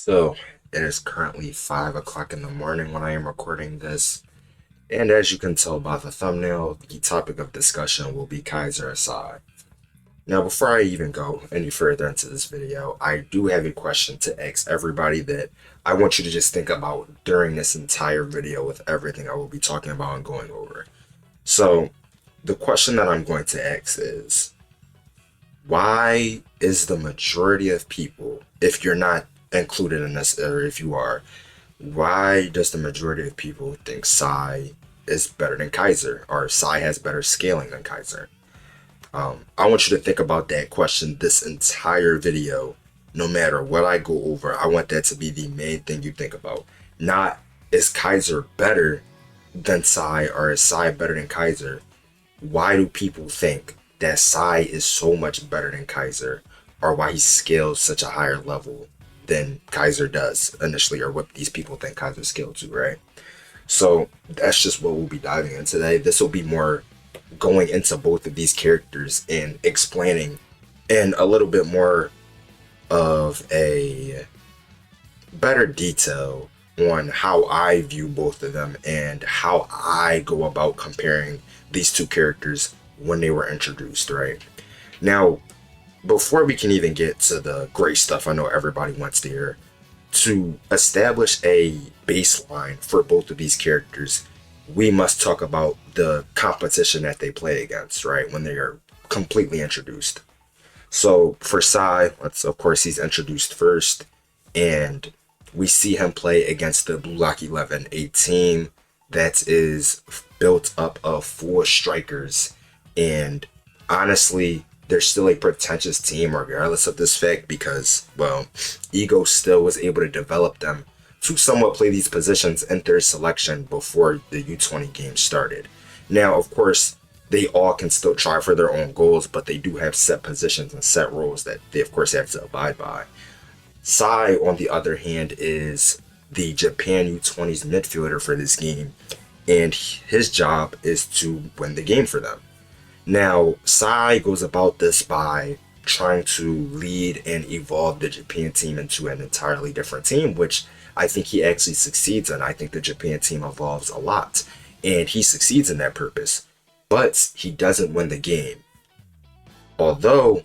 So it is currently 5 o'clock in the morning when I am recording this, and as you can tell by the thumbnail, the topic of discussion will be Kaiser Sai. Now, before I even go any further into this video, I do have a question to ask everybody that I want you to just think about during this entire video with everything I will be talking about and going over. So, the question that I'm going to ask is, why is the majority of people, if you're not included in this, or if you are, why does the majority of people think Psy is better than Kaiser, or Psy has better scaling than Kaiser? I want you to think about that question this entire video. No matter what I go over, I want that to be the main thing you think about. Not, is Kaiser better than Psy, or is Psy better than Kaiser? Why do people think that Psy is so much better than Kaiser, or why he scales such a higher level than Kaiser does initially, or what these people think Kaiser scaled to, right? So that's just what we'll be diving into today. This will be more going into both of these characters and explaining in a little bit more of a better detail on how I view both of them and how I go about comparing these two characters when they were introduced, right? Now, before we can even get to the great stuff I know everybody wants to hear, to establish a baseline for both of these characters, we must talk about the competition that they play against, right? When they are completely introduced. So for Sai, of course, he's introduced first, and we see him play against the Blue Lock 11, a team that is built up of four strikers. And honestly, they're still a pretentious team regardless of this fact because, well, Ego still was able to develop them to somewhat play these positions in their selection before the U20 game started. Now, of course, they all can still try for their own goals, but they do have set positions and set roles that they, of course, have to abide by. Sai, on the other hand, is the Japan U20's midfielder for this game, and his job is to win the game for them. Now, Sai goes about this by trying to lead and evolve the Japan team into an entirely different team, which I think he actually succeeds in. I think the Japan team evolves a lot, and he succeeds in that purpose, but he doesn't win the game. Although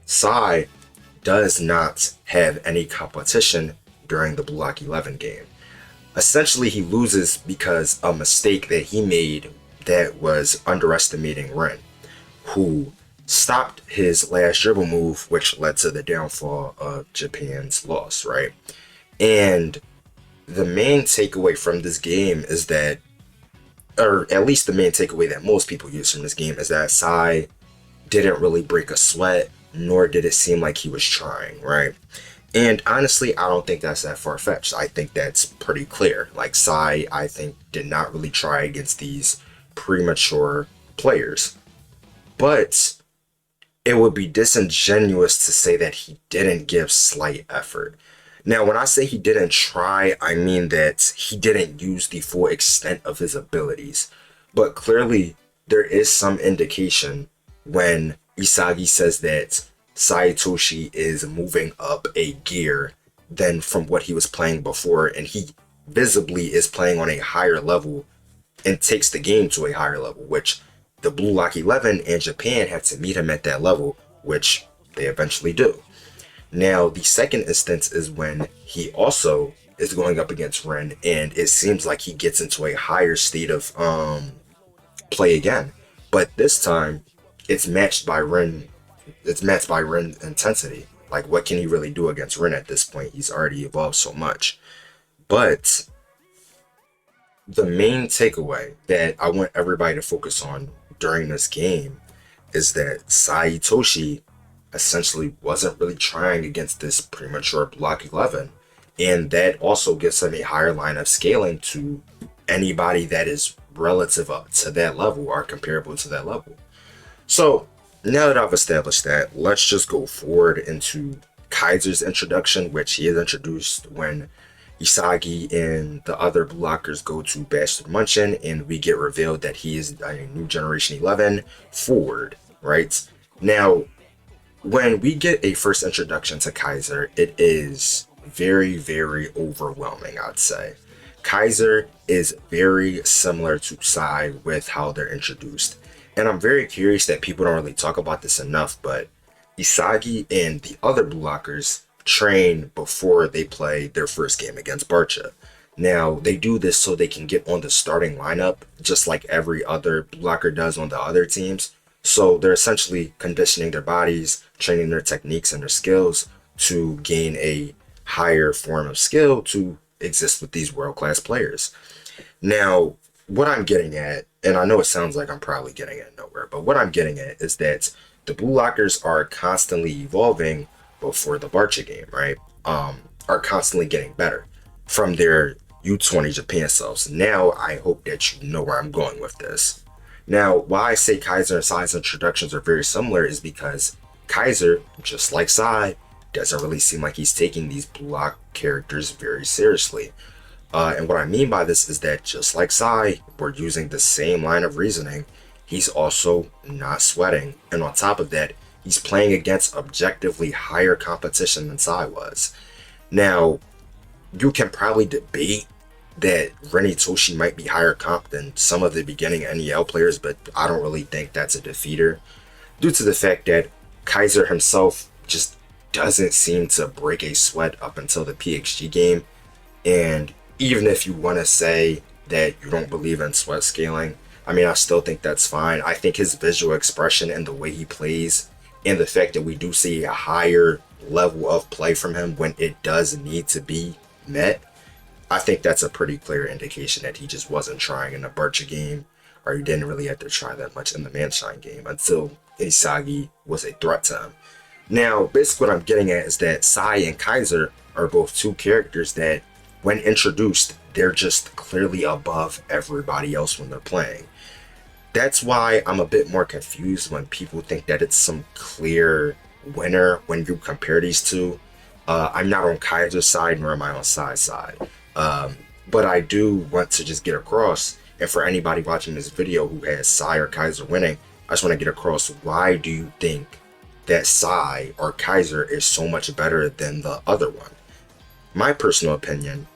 Sai does not have any competition during the Blue Lock 11 game. Essentially, he loses because a mistake that he made that was underestimating Ren, who stopped his last dribble move, which led to the downfall of Japan's loss, right? And the main takeaway from this game is that, or at least the main takeaway that most people use from this game, is that Sai didn't really break a sweat, nor did it seem like he was trying, right? And honestly, I don't think that's that far-fetched. I think that's pretty clear. Like, Sai, I think, did not really try against these premature players. But it would be disingenuous to say that he didn't give slight effort. Now, when I say he didn't try, I mean that he didn't use the full extent of his abilities. But clearly, there is some indication when Isagi says that Itoshi is moving up a gear than from what he was playing before, and he visibly is playing on a higher level and takes the game to a higher level, which the Blue Lock 11 and Japan had to meet him at that level, which they eventually do. Now, the second instance is when he also is going up against Ren, and it seems like he gets into a higher state of play again. But this time, it's matched by Ren. It's matched by Ren intensity. Like, what can he really do against Ren at this point? He's already evolved so much. But the main takeaway that I want everybody to focus on during this game is that Itoshi essentially wasn't really trying against this premature Block 11. And that also gives him a higher line of scaling to anybody that is relative up to that level or comparable to that level. So now that I've established that, let's just go forward into Kaiser's introduction, which he is introduced when Isagi and the other blockers go to Bastard Munchen, and we get revealed that he is a new Generation 11 forward, right? Now, when we get a first introduction to Kaiser, it is very, very overwhelming, I'd say. Kaiser is very similar to Sai with how they're introduced. And I'm very curious that people don't really talk about this enough, but Isagi and the other Blue Lockers train before they play their first game against Barcha. Now, they do this so they can get on the starting lineup, just like every other Blue Locker does on the other teams. So they're essentially conditioning their bodies, training their techniques and their skills to gain a higher form of skill to exist with these world class players. Now, what I'm getting at, and I know it sounds like I'm probably getting at nowhere, but what I'm getting at is that the Blue Lockers are constantly evolving before the Barcha game, right? Are constantly getting better from their U20 Japan selves. Now, I hope that you know where I'm going with this. Now, why I say Kaiser and Sai's introductions are very similar is because Kaiser, just like Sai, doesn't really seem like he's taking these Blue Lock characters very seriously. And what I mean by this is that just like Sai, we're using the same line of reasoning. He's also not sweating. And on top of that, he's playing against objectively higher competition than Sai was. Now, you can probably debate that Ren Itoshi might be higher comp than some of the beginning NEL players, but I don't really think that's a defeater, due to the fact that Kaiser himself just doesn't seem to break a sweat up until the PXG game. And even if you want to say that you don't believe in sweat scaling, I mean, I still think that's fine. I think his visual expression and the way he plays, and the fact that we do see a higher level of play from him when it does need to be met, I think that's a pretty clear indication that he just wasn't trying in the Barcha game, or he didn't really have to try that much in the Manshine game until Isagi was a threat to him. Now, basically what I'm getting at is that Sai and Kaiser are both two characters that, when introduced, they're just clearly above everybody else when they're playing. That's why I'm a bit more confused when people think that it's some clear winner when you compare these two. I'm not on Kaiser's side, nor am I on Sai's side. But I do want to just get across, and for anybody watching this video who has Sai or Kaiser winning, I just want to get across, why do you think that Sai or Kaiser is so much better than the other one? My personal opinion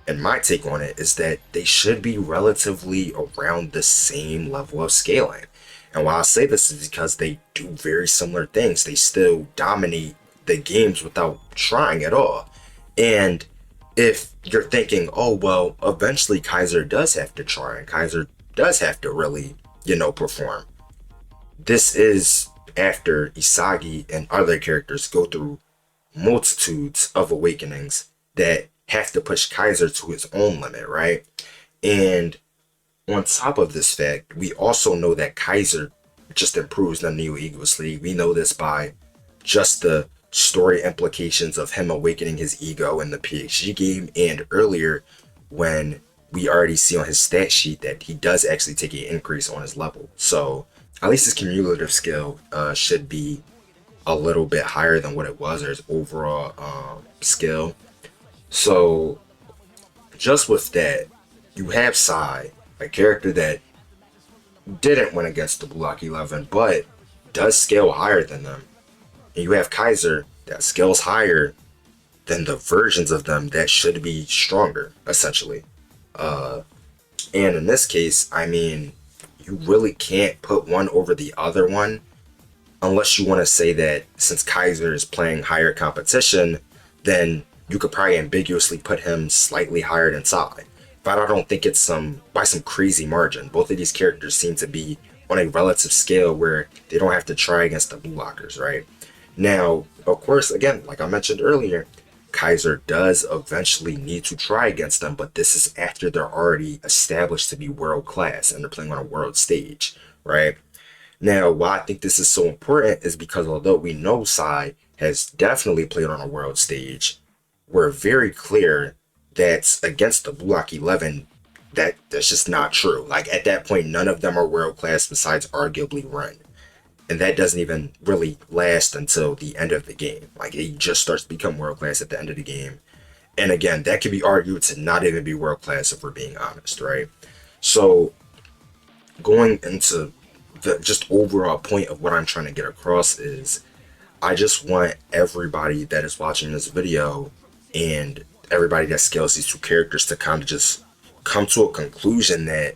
and my take on it is that they should be relatively around the same level of scaling. And why I say this is because they do very similar things. They still dominate the games without trying at all. And if you're thinking, oh, well, eventually Kaiser does have to try and Kaiser does have to really, perform. This is after Isagi and other characters go through multitudes of awakenings that have to push Kaiser to his own limit, right? And on top of this fact, we also know that Kaiser just improves the Neo Egoist League. We know this by just the story implications of him awakening his ego in the PXG game, and earlier when we already see on his stat sheet that he does actually take an increase on his level. So at least his cumulative skill should be a little bit higher than what it was, or his overall skill. So just with that, you have Sai, a character that didn't win against the Blue Lock 11, but does scale higher than them. And you have Kaiser that scales higher than the versions of them that should be stronger, essentially. And in this case, I mean, you really can't put one over the other one unless you want to say that since Kaiser is playing higher competition, then you could probably ambiguously put him slightly higher than Sai. But I don't think it's by some crazy margin. Both of these characters seem to be on a relative scale where they don't have to try against the Blue Lockers, right? Now, of course, again, like I mentioned earlier, Kaiser does eventually need to try against them, but this is after they're already established to be world class and they're playing on a world stage, right? Now, why I think this is so important is because although we know Sai has definitely played on a world stage, we're very clear that against the Blue Lock 11, that's just not true. Like, at that point, none of them are world class besides arguably Ren. And that doesn't even really last until the end of the game. Like, it just starts to become world class at the end of the game. And again, that can be argued to not even be world class if we're being honest, right? So, going into the just overall point of what I'm trying to get across is, I just want everybody that is watching this video and everybody that scales these two characters to kind of just come to a conclusion that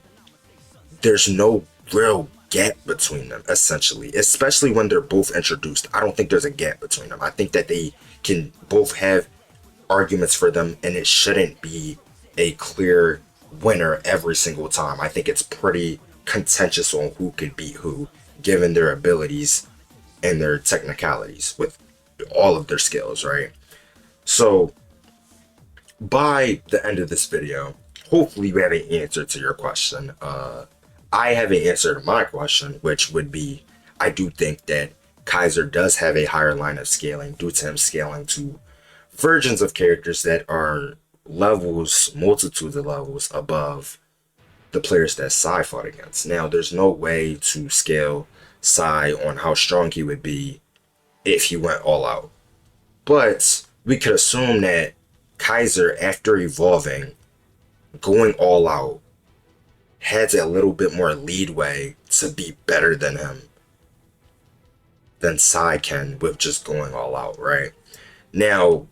there's no real gap between them, essentially, especially when they're both introduced. I don't think there's a gap between them. I think that they can both have arguments for them, and it shouldn't be a clear winner every single time. I think it's pretty contentious on who could beat who, given their abilities and their technicalities with all of their skills, right? So, by the end of this video, hopefully you have an answer to your question. I have an answer to my question, which would be, I do think that Kaiser does have a higher line of scaling due to him scaling to versions of characters that are levels, multitudes of levels above the players that Sai fought against. Now, there's no way to scale Sai on how strong he would be if he went all out. But we could assume that Kaiser, after evolving, going all out, has a little bit more leadway to be better than him than Sai can with just going all out, right? Now,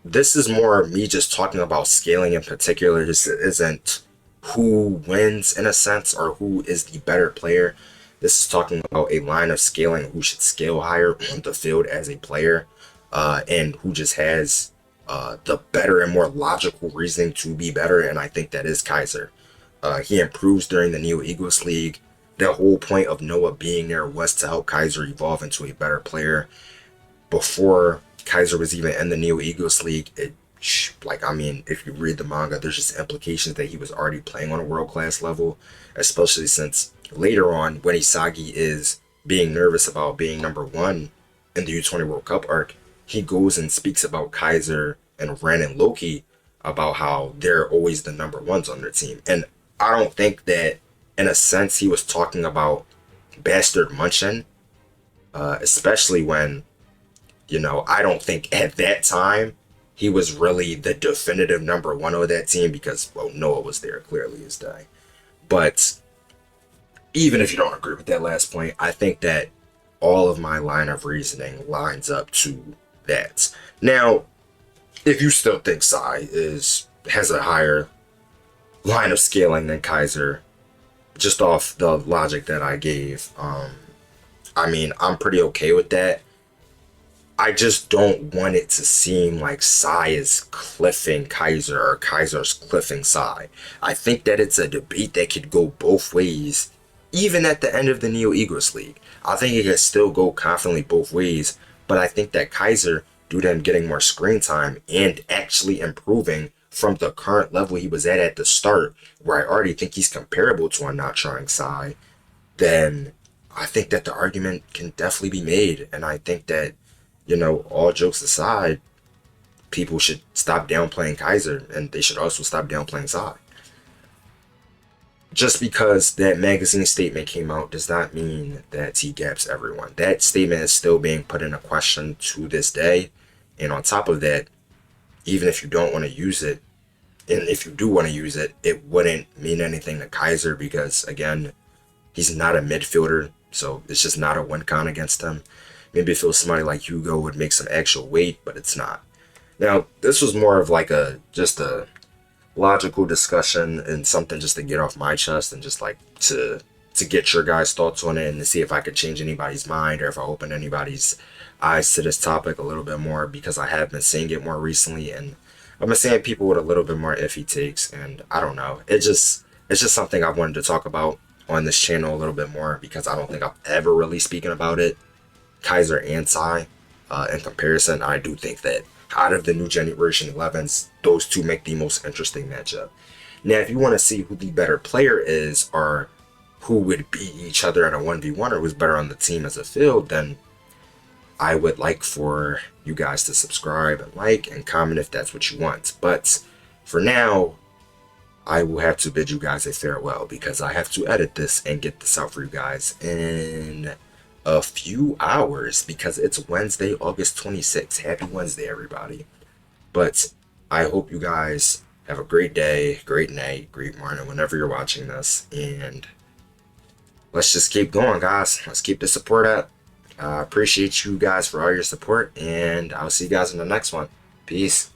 this is more me just talking about scaling in particular. This isn't who wins in a sense or who is the better player. This is talking about a line of scaling, who should scale higher on the field as a player, and who just has the better and more logical reasoning to be better, and I think that is Kaiser. He improves during the Neo Egos League. The whole point of Noah being there was to help Kaiser evolve into a better player. Before Kaiser was even in the Neo Egos League, if you read the manga, there's just implications that he was already playing on a world-class level, especially since later on, when Isagi is being nervous about being number one in the U20 World Cup arc, he goes and speaks about Kaiser and Ren and Loki about how they're always the number ones on their team. And I don't think that, in a sense, he was talking about Bastard Munchin, especially when, I don't think at that time he was really the definitive number one of that team because, well, Noah was there clearly as day. But even if you don't agree with that last point, I think that all of my line of reasoning lines up to that. Now, if you still think Sai has a higher line of scaling than Kaiser, just off the logic that I gave, I'm pretty okay with that. I just don't want it to seem like Sai is cliffing Kaiser or Kaiser's cliffing Sai. I think that it's a debate that could go both ways, even at the end of the Neo Egos League. I think it could still go confidently both ways, but I think that Kaiser, due to him getting more screen time and actually improving from the current level he was at the start, where I already think he's comparable to a not trying Sai, then I think that the argument can definitely be made. And I think that, all jokes aside, people should stop downplaying Kaiser, and they should also stop downplaying Sai. Just because that magazine statement came out does not mean that he gaps everyone. That statement is still being put into question to this day. And on top of that, even if you don't want to use it, and if you do want to use it, it wouldn't mean anything to Kaiser because, again, he's not a midfielder, so it's just not a win con against him. Maybe if it was somebody like Hugo would make some actual weight, but it's not. Now, this was more of like just a logical discussion and something just to get off my chest and just like to get your guys' thoughts on it and to see if I could change anybody's mind or if I open anybody's eyes to this topic a little bit more, because I have been seeing it more recently and I've been seeing people with a little bit more iffy takes, and I don't know. It's just something I wanted to talk about on this channel a little bit more because I don't think I've ever really speaking about it. Kaiser and Sai, in comparison, I do think that out of the new Generation 11s, those two make the most interesting matchup. Now, if you want to see who the better player is or who would beat each other at a 1v1 or who's better on the team as a field, then I would like for you guys to subscribe and like and comment if that's what you want. But for now, I will have to bid you guys a farewell because I have to edit this and get this out for you guys in a few hours because it's Wednesday, August 26th. Happy Wednesday, everybody. But I hope you guys have a great day, great night, great morning, whenever you're watching this. And let's just keep going, guys. Let's keep the support up. I appreciate you guys for all your support, and I'll see you guys in the next one. Peace.